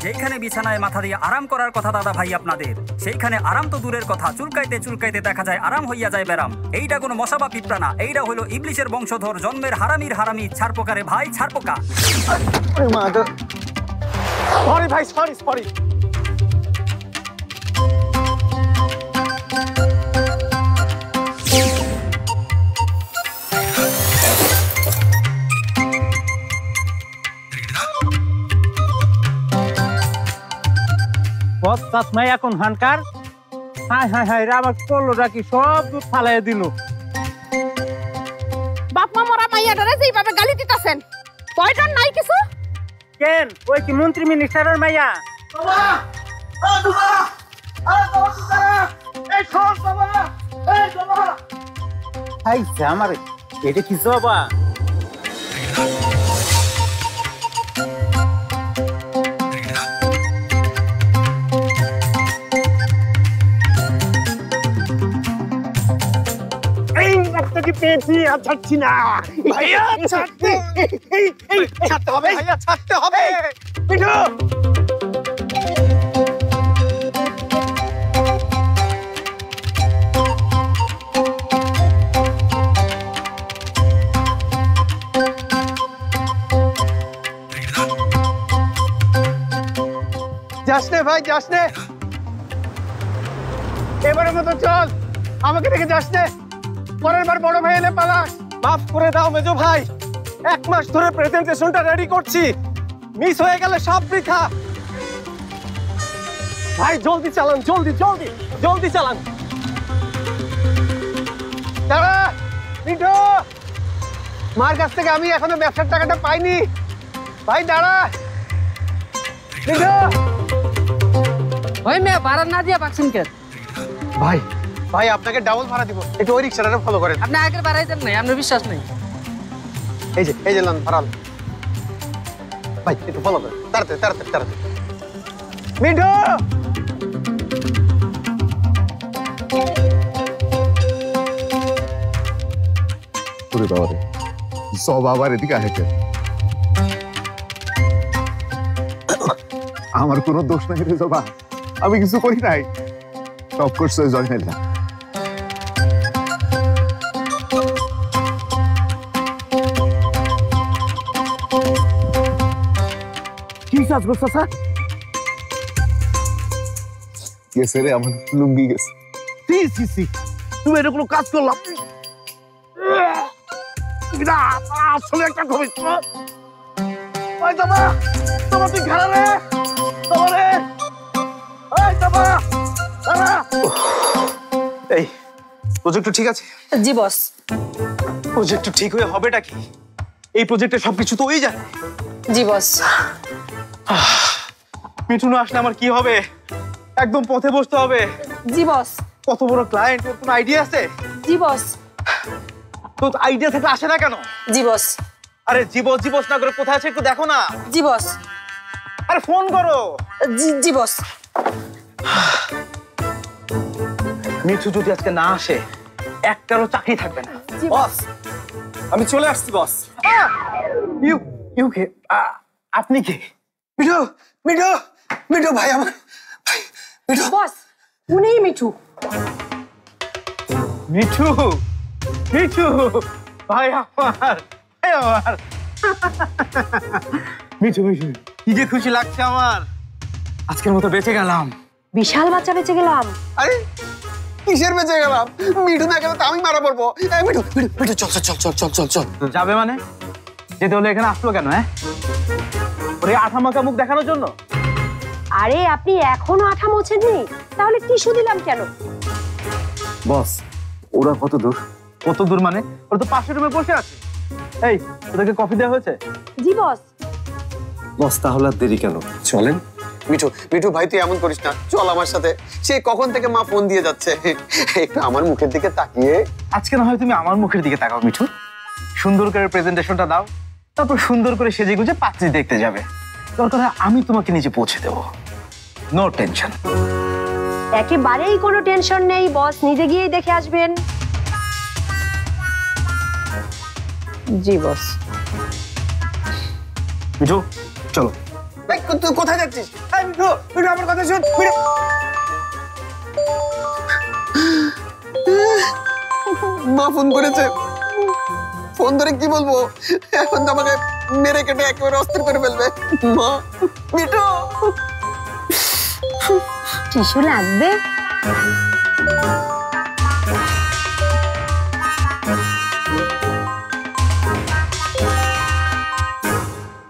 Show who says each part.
Speaker 1: যেখানে বিছানায় মাথা দিয়ে আরাম করার কথা দাদা ভাই আপনাদের, সেইখানে আরাম তো দূরের কথা, চুলকাইতে চুলকাইতে দেখা যায় আরাম হইয়া যায় ব্যারাম। এইটা কোনো মশা বা পিঁপড়া না, এইটা হলো ইবলিশের বংশধর, জন্মের হারামির হারামি, ছাড়পোকারে ভাই ছাড়পোকা।
Speaker 2: সরি ভাই, সরি সরি।
Speaker 3: নাই এখন হানকার। হায় হায় হায়, আবার করলো নাকি, সব দুধ ফালাই দিল।
Speaker 4: বাপ মা মরা মাইয়াটারে যেইভাবে গালি দিতেছেন, কয়টার নাই কিছু?
Speaker 3: কেন ওই কি মন্ত্রী মিনিস্টারের মাইয়া?
Speaker 2: বাবা ও বাবা, আরে বাবা এই শোন বাবা, এই বাবা।
Speaker 3: আইছে আমারে, এটা কি জবা?
Speaker 2: পেয়েছি আর ছাড়ছি না ভাইয়া, ছাড়তে ছাড়তে হবে ভাইয়া, ছাড়তে হবে। মিঠু যাস নে ভাই, যাস নে, এবারের মতো চল, আমাকে দেখে যাস নে, পরের বার বড় ভাই এলে পালাস। মাফ করে দাও মেজো ভাই, 1 মাস ধরে প্রেজেন্টেশনটা রেডি করছি, মিস হয়ে গেলে সব বৃথা। ভাই জলদি চালান, জলদি জলদি জলদি চালান। দাঁড়া মিঠু, মার কাছ থেকে আমি এখনো ব্যবসার টাকাটা পাইনি। ভাই দাঁড়া মিঠু।
Speaker 4: ওই মেয়ে ভাড়া না দিয়া পাচ্ছেন কে?
Speaker 2: ভাই ভাই আপনাকে ডাবল ভাড়া দিব, একটু ওই রিক্সাটা ফলো করেন।
Speaker 4: আপনি আগের ভাড়াই দেন নাই, আপনার বিশ্বাস নেই।
Speaker 2: এই যে লান ভাড়া ভাই, একটু ফলো করেন, তাড়াতাড়ি তাড়াতাড়ি তাড়াতাড়ি। মিঠু
Speaker 5: ওরে বাবা রে, সব আবার এদিকে আসে। আমার কোনো দোষ নাই রে জবা, আমি কিছু করি নাই, সব করছে জয়নাল্লা।
Speaker 2: কি কাজ করছো স্যার?
Speaker 5: গেছে রে, আমার লুঙ্গি গেছে।
Speaker 2: তুমি এটা কোনো কাজ করলাম আসলে একটা খবর। ওই তোমা তোমার তুই খেলা রে, তোমার রে, ওই তোমা দাঁড়া। এই প্রজেক্ট ঠিক আছে?
Speaker 4: জি বস।
Speaker 2: প্রজেক্ট ঠিক হয়ে হবেটা কি? এই প্রজেক্টে সবকিছু তো ওই জানে।
Speaker 4: জি বস।
Speaker 2: মিঠু না আসলে আমার কি হবে? একদম পথে বসতে হবে।
Speaker 4: জি বস।
Speaker 2: কত বড় ক্লায়েন্ট, তোর কোনো আইডিয়া আছে?
Speaker 4: জি বস।
Speaker 2: তোর আইডিয়া থেকে আসে না কেন?
Speaker 4: জি বস।
Speaker 2: আরে জীবস জীবস না করে কোথায় আছে একটু দেখো না।
Speaker 4: জি বস।
Speaker 2: আরে ফোন করো।
Speaker 4: জি বস।
Speaker 2: মিঠু যদি আজকে না আসে, একটারও চাকরি থাকবে না। বস আমি চলে আসছি বস। ইউ কে? আপনি কে? মিঠু মিঠু মিঠু ভাই, আমার ভাই মিঠু।
Speaker 4: বস উনিই মিঠু।
Speaker 2: মিঠু মিঠু ভাই আমার, আমার মিঠু মিঠু, কি যে খুশি লাগছে আমার, আজকের মতো বেঁচে গেলাম।
Speaker 4: বিশাল বাচ্চা বেঁচে গেলাম।
Speaker 2: আরে কিসের বেঁচে গেলাম? মিঠু না গেলে তো আমি মারা পড়বো। মিঠু মিঠু মিঠু চল চল চল চল চল চল। যাবে মানে? যেতে হলে এখানে আসলো কেন? হ্যাঁ, ওরে আঠা মাখা মুখ দেখানোর জন্য?
Speaker 6: আরে আপনি এখনো আঠা মোছেননি, তাহলে টিস্যু দিলাম কেন?
Speaker 2: বস ওরা কত দূর? কত দূর মানে? ওরা তো পাশের রুমে বসে আছে। এই ওদেরকে কফি দেওয়া হয়েছে?
Speaker 6: জি বস।
Speaker 7: বস তাহলে আর দেরি কেন, চলেন।
Speaker 8: মিঠু মিঠু ভাই তুই এমন করিস না, চল আমার সাথে। সে কখন থেকে মা ফোন দিয়ে যাচ্ছে, একটু আমার মুখের দিকে তাকিয়ে।
Speaker 2: আজকে না হয় তুমি আমার মুখের দিকে তাকাও মিঠু, সুন্দর করে প্রেজেন্টেশনটা দাও, তারপর সুন্দর করে সেজে গুজে পাত্রী দেখতে যাবে। দরকার হয় আমি তোমাকে নিচে পৌঁছে দেবো, নো টেনশন।
Speaker 6: একেবারেই কোনো টেনশন নেই বস, নিজে গিয়েই দেখে আসবেন। জি বস।
Speaker 2: মিঠু চলো।
Speaker 8: এই, তুই কোথায় যাচ্ছিস?
Speaker 2: এই মিঠু, মিঠু আমার কথা শোন। মিঠু
Speaker 8: মা ফোন করেছে। ফোন ধরে কি বলবো? এখন তো আমাকে মেরে কেটে একেবারে অস্থির করে ফেলবে। মা, মিঠু।
Speaker 6: টিস্যু লাগবে?